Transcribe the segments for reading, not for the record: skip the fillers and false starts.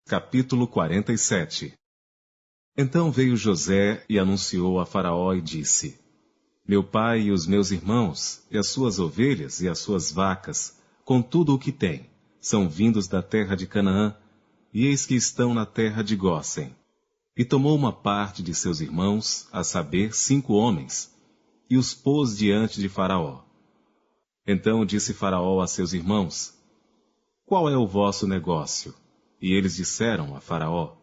Capítulo 47. Então veio José e anunciou a Faraó e disse: Meu pai e os meus irmãos, e as suas ovelhas e as suas vacas, com tudo o que têm, são vindos da terra de Canaã, e eis que estão na terra de Gósen. E tomou uma parte de seus irmãos, a saber, 5 homens, e os pôs diante de Faraó. Então disse Faraó a seus irmãos: Qual é o vosso negócio? E eles disseram a Faraó: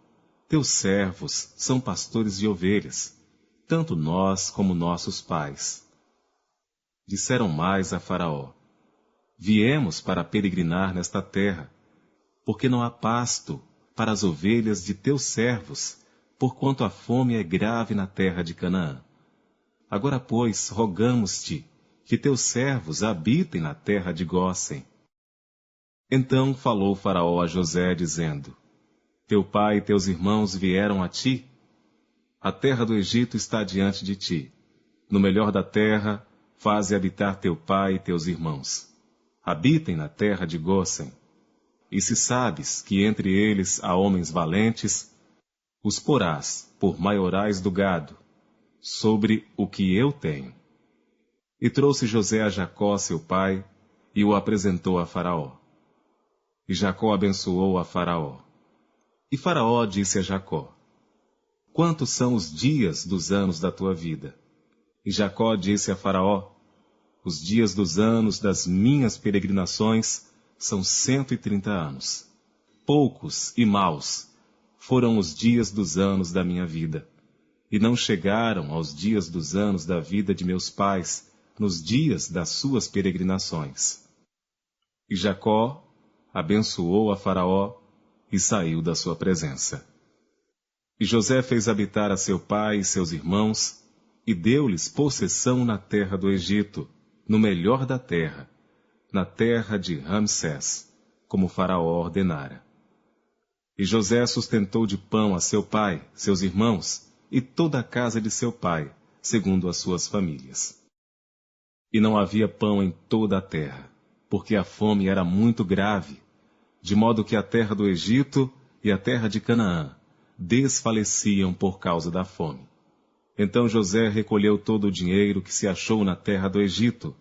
Teus servos são pastores de ovelhas, tanto nós como nossos pais. Disseram mais a Faraó: Viemos para peregrinar nesta terra, porque não há pasto para as ovelhas de teus servos, porquanto a fome é grave na terra de Canaã. Agora, pois, rogamos-te que teus servos habitem na terra de Gósen. Então falou Faraó a José, dizendo: Teu pai e teus irmãos vieram a ti? A terra do Egito está diante de ti. No melhor da terra, faze habitar teu pai e teus irmãos. Habitem na terra de Gósen. E se sabes que entre eles há homens valentes, os porás por maiorais do gado, sobre o que eu tenho. E trouxe José a Jacó, seu pai, e o apresentou a Faraó. E Jacó abençoou a Faraó. E Faraó disse a Jacó: Quantos são os dias dos anos da tua vida? E Jacó disse a Faraó: Os dias dos anos das minhas peregrinações são 130 anos. Poucos e maus foram os dias dos anos da minha vida, e não chegaram aos dias dos anos da vida de meus pais, nos dias das suas peregrinações. E Jacó abençoou a Faraó e saiu da sua presença. E José fez habitar a seu pai e seus irmãos, e deu-lhes possessão na terra do Egito, no melhor da terra, na terra de Ramsés, como Faraó ordenara. E José sustentou de pão a seu pai, seus irmãos, e toda a casa de seu pai, segundo as suas famílias. E não havia pão em toda a terra, porque a fome era muito grave, de modo que a terra do Egito e a terra de Canaã desfaleciam por causa da fome. Então José recolheu todo o dinheiro que se achou na terra do Egito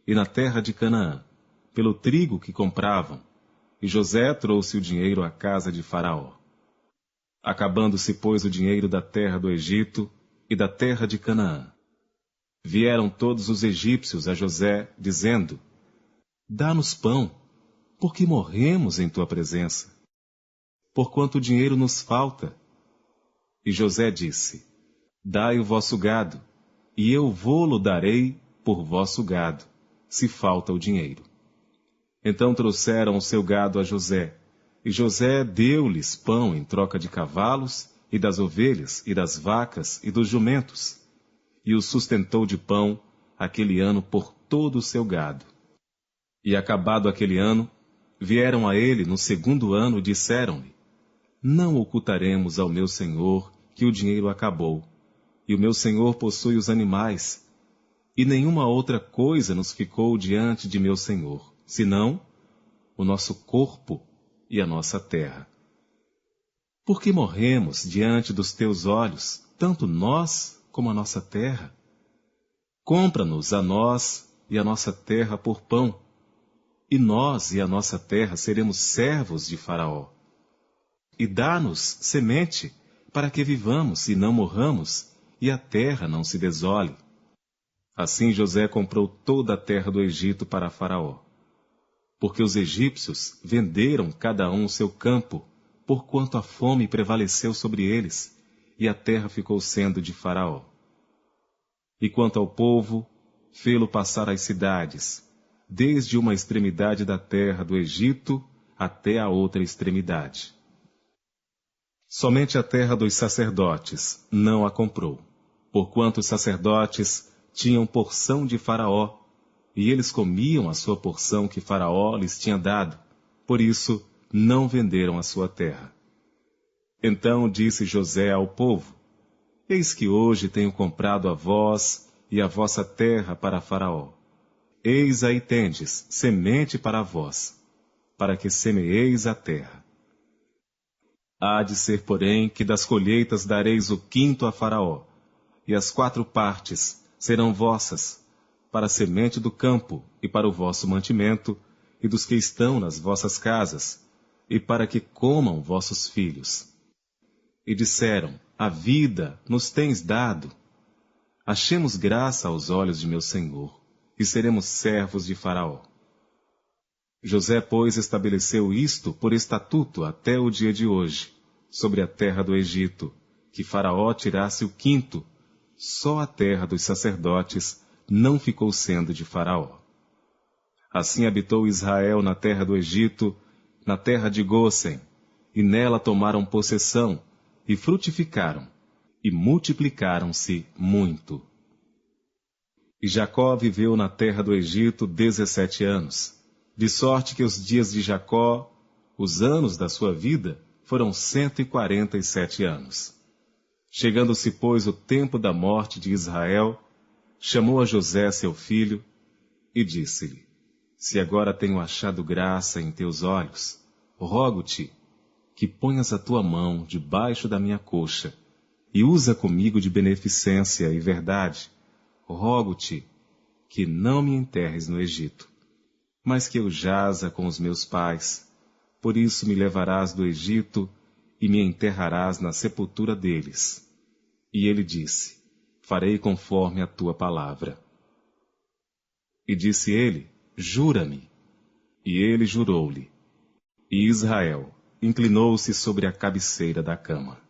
e na terra de Canaã, pelo trigo que compravam, e José trouxe o dinheiro à casa de Faraó. Acabando-se, pois, o dinheiro da terra do Egito e da terra de Canaã, vieram todos os egípcios a José, dizendo: Dá-nos pão, porque morremos em tua presença. Porquanto o dinheiro nos falta. E José disse: Dai o vosso gado, e eu vô-lo darei por vosso gado, se falta o dinheiro. Então trouxeram o seu gado a José, e José deu-lhes pão em troca de cavalos, e das ovelhas, e das vacas, e dos jumentos, e o sustentou de pão aquele ano por todo o seu gado. E acabado aquele ano, vieram a ele no 2º ano e disseram-lhe: Não ocultaremos ao meu senhor que o dinheiro acabou, e o meu senhor possui os animais, e nenhuma outra coisa nos ficou diante de meu senhor, senão o nosso corpo e a nossa terra. Por que morremos diante dos teus olhos, tanto nós como a nossa terra? Compra-nos a nós e a nossa terra por pão, e nós e a nossa terra seremos servos de Faraó. E dá-nos semente, para que vivamos e não morramos, e a terra não se desole. Assim José comprou toda a terra do Egito para Faraó, porque os egípcios venderam cada um o seu campo, porquanto a fome prevaleceu sobre eles, e a terra ficou sendo de Faraó. E quanto ao povo, fê-lo passar as cidades, desde uma extremidade da terra do Egito até a outra extremidade. Somente a terra dos sacerdotes não a comprou, porquanto os sacerdotes tinham porção de Faraó, e eles comiam a sua porção que Faraó lhes tinha dado, por isso não venderam a sua terra. Então disse José ao povo: Eis que hoje tenho comprado a vós e a vossa terra para Faraó. Eis aí tendes semente para vós, para que semeeis a terra. Há de ser, porém, que das colheitas dareis o quinto a Faraó, e as 4 partes serão vossas, para a semente do campo e para o vosso mantimento, e dos que estão nas vossas casas, e para que comam vossos filhos. E disseram: a vida nos tens dado. Achemos graça aos olhos de meu senhor, e seremos servos de Faraó. José, pois, estabeleceu isto por estatuto até o dia de hoje, sobre a terra do Egito, que Faraó tirasse o quinto, só a terra dos sacerdotes não ficou sendo de Faraó. Assim habitou Israel na terra do Egito, na terra de Gósen, e nela tomaram possessão, e frutificaram, e multiplicaram-se muito. E Jacó viveu na terra do Egito 17 anos, de sorte que os dias de Jacó, os anos da sua vida, foram 147 anos. Chegando-se, pois, o tempo da morte de Israel, chamou a José, seu filho, e disse-lhe: se agora tenho achado graça em teus olhos, rogo-te que ponhas a tua mão debaixo da minha coxa, e usa comigo de beneficência e verdade. Rogo-te que não me enterres no Egito, mas que eu jaza com os meus pais. Por isso me levarás do Egito e me enterrarás na sepultura deles. E ele disse: farei conforme a tua palavra. E disse ele: jura-me. E ele jurou-lhe. E Israel inclinou-se sobre a cabeceira da cama.